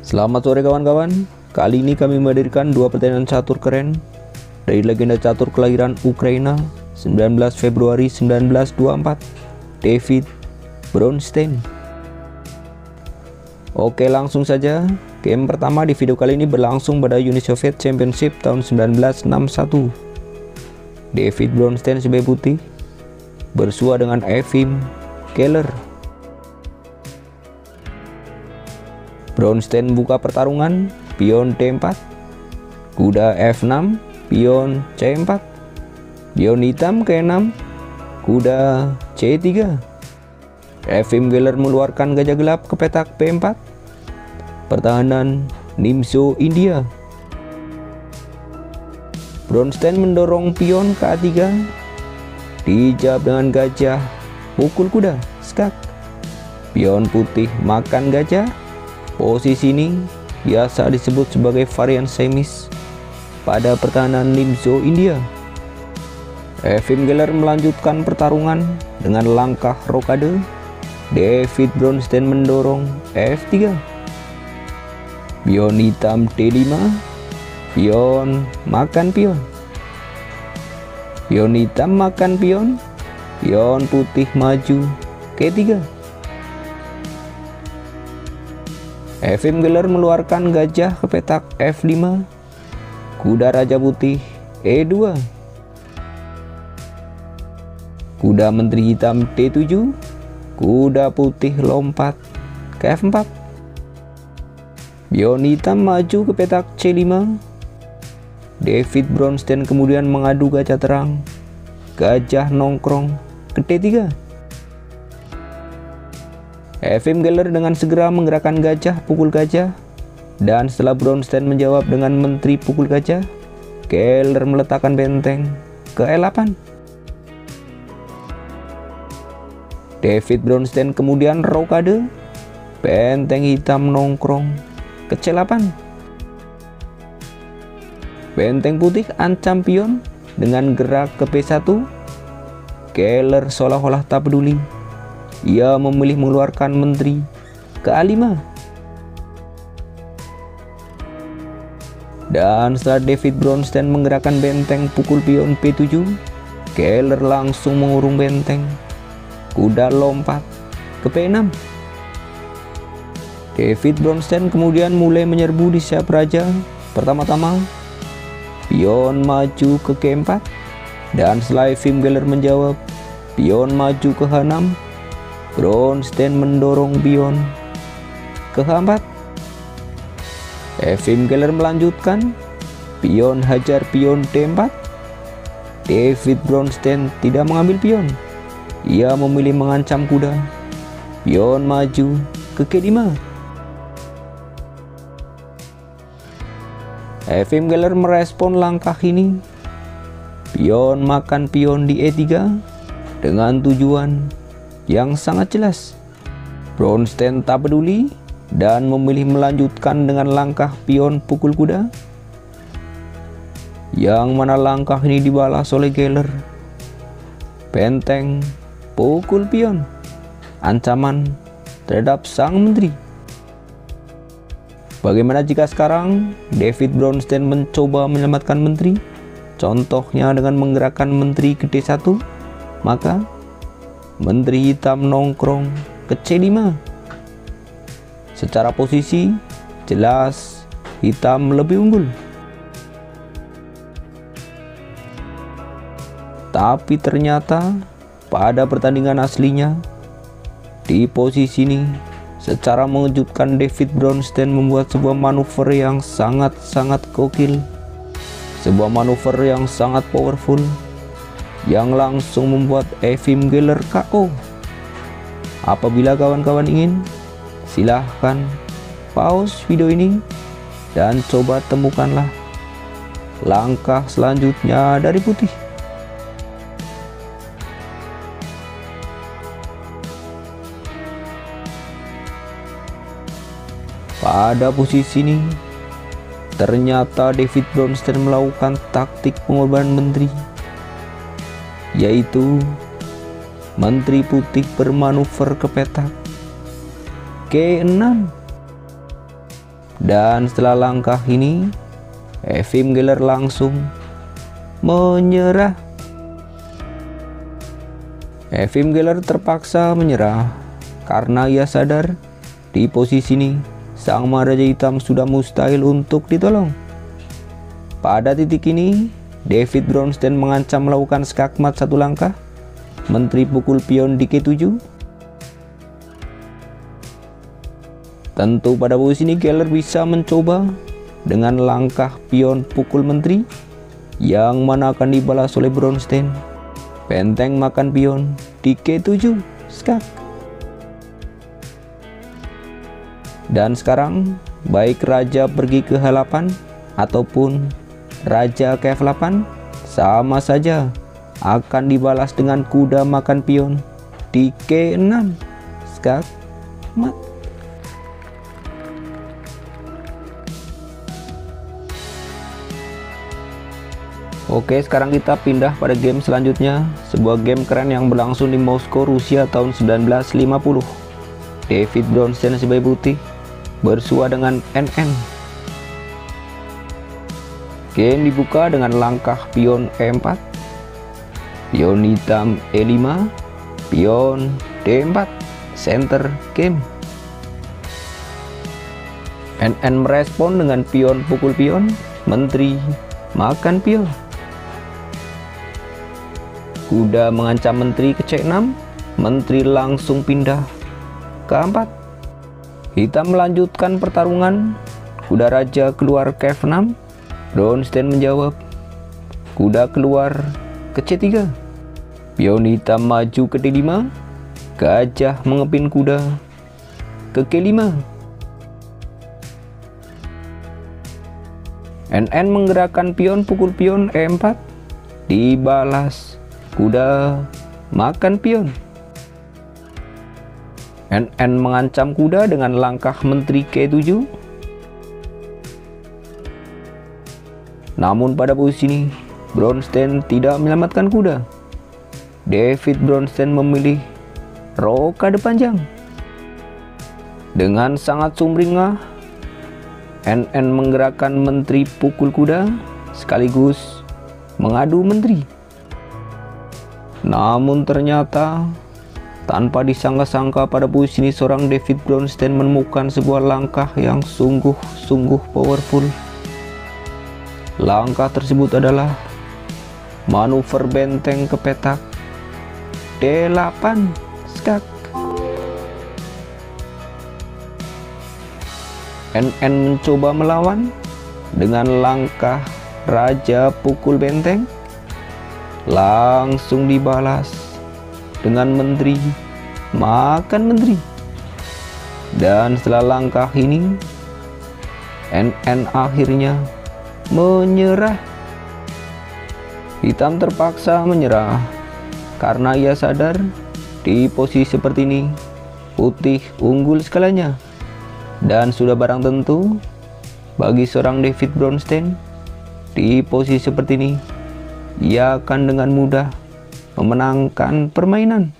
Selamat sore kawan-kawan. Kali ini kami menghadirkan dua pertandingan catur keren dari legenda catur kelahiran Ukraina 19 Februari 1924, David Bronstein. Oke, langsung saja. Game pertama di video kali ini berlangsung pada Uni Soviet Championship tahun 1961. David Bronstein sebagai putih bersua dengan Efim Keller. Bronstein buka pertarungan, pion D4, kuda F6, pion C4, pion hitam ke 6, kuda C3. Efim Keller mengeluarkan gajah gelap ke petak B4, pertahanan Nimzo India. Bronstein mendorong pion ke A3, dijawab dengan gajah pukul kuda skak. Pion putih makan gajah. Posisi ini biasa disebut sebagai varian semis pada pertahanan Nimzo India. Efim Keller melanjutkan pertarungan dengan langkah rokade. David Bronstein mendorong F3. Pion hitam D5, pion makan pion. Pion hitam makan pion, pion putih maju ke 3. Efim Keller mengeluarkan gajah ke petak F5, kuda raja putih E2, kuda menteri hitam D7, kuda putih lompat ke F4. Pion hitam maju ke petak C5. David Bronstein kemudian mengadu gajah terang, gajah nongkrong ke D3. Efim Keller dengan segera menggerakkan gajah pukul gajah, dan setelah Bronstein menjawab dengan menteri pukul gajah, Keller meletakkan benteng ke E8. David Bronstein kemudian rokade, benteng hitam nongkrong ke C8. Benteng putih ancam pion dengan gerak ke B1. Keller seolah-olah tak peduli. Ia memilih mengeluarkan menteri ke A5. Dan setelah David Bronstein menggerakkan benteng pukul pion B7, Keller langsung mengurung benteng, kuda lompat ke B6. David Bronstein kemudian mulai menyerbu di sayap raja. Pertama-tama pion maju ke G4, dan setelah Efim Keller menjawab pion maju ke H6, Bronstein mendorong pion ke H4. Efim Keller melanjutkan, pion hajar pion D4. David Bronstein tidak mengambil pion. Ia memilih mengancam kuda. Pion maju ke G5. Efim Keller merespon langkah ini. Pion makan pion di E3 dengan tujuan yang sangat jelas. Bronstein tak peduli dan memilih melanjutkan dengan langkah pion pukul kuda, yang mana langkah ini dibalas oleh Keller. Benteng pukul pion, ancaman terhadap sang menteri. Bagaimana jika sekarang David Bronstein mencoba menyelamatkan menteri, contohnya dengan menggerakkan menteri ke D1, maka menteri hitam nongkrong ke C5. Secara posisi jelas hitam lebih unggul. Tapi ternyata pada pertandingan aslinya, di posisi ini secara mengejutkan David Bronstein membuat sebuah manuver yang sangat gokil. Sebuah manuver yang sangat powerful, yang langsung membuat Efim Keller KO. Apabila kawan-kawan ingin, silahkan pause video ini dan coba temukanlah langkah selanjutnya dari putih. Pada posisi ini, ternyata David Bronstein melakukan taktik pengorbanan menteri, yaitu menteri putih bermanuver ke petak G6. Dan setelah langkah ini, Efim Geller langsung menyerah. Efim Geller terpaksa menyerah karena ia sadar di posisi ini sang Maharaja Hitam sudah mustahil untuk ditolong. Pada titik ini, David Bronstein mengancam melakukan skakmat satu langkah, menteri pukul pion di K7. Tentu pada posisi ini Geller bisa mencoba dengan langkah pion pukul menteri, yang mana akan dibalas oleh Bronstein. Benteng makan pion di K7 skak. Dan sekarang baik raja pergi ke H8 ataupun raja ke F8 sama saja akan dibalas dengan kuda makan pion di K6 skak mat. Oke, sekarang kita pindah pada game selanjutnya, sebuah game keren yang berlangsung di Moskow, Rusia tahun 1950. David Bronstein sebagai putih bersua dengan NN. Game dibuka dengan langkah pion E4, pion hitam E5, pion D4, center game. NN merespon dengan pion pukul pion, menteri makan pion. Kuda mengancam menteri ke C6, menteri langsung pindah ke A4. Hitam melanjutkan pertarungan, kuda raja keluar ke F6, Bronstein menjawab, kuda keluar ke C3. Pion hitam maju ke D5, gajah mengepin kuda ke G5. NN menggerakkan pion pukul pion E4, dibalas kuda makan pion. NN mengancam kuda dengan langkah menteri K7. Namun pada posisi ini Bronstein tidak menyelamatkan kuda. David Bronstein memilih rokade panjang. Dengan sangat sumringah, NN menggerakkan menteri pukul kuda sekaligus mengadu menteri. Namun ternyata tanpa disangka-sangka pada posisi ini seorang David Bronstein menemukan sebuah langkah yang sungguh-sungguh powerful. Langkah tersebut adalah manuver benteng ke petak D8 skak. NN mencoba melawan dengan langkah raja pukul benteng, langsung dibalas dengan menteri makan menteri. Dan setelah langkah ini, NN akhirnya menyerah. Hitam terpaksa menyerah karena ia sadar di posisi seperti ini putih unggul skalanya. Dan sudah barang tentu bagi seorang David Bronstein di posisi seperti ini, ia akan dengan mudah memenangkan permainan.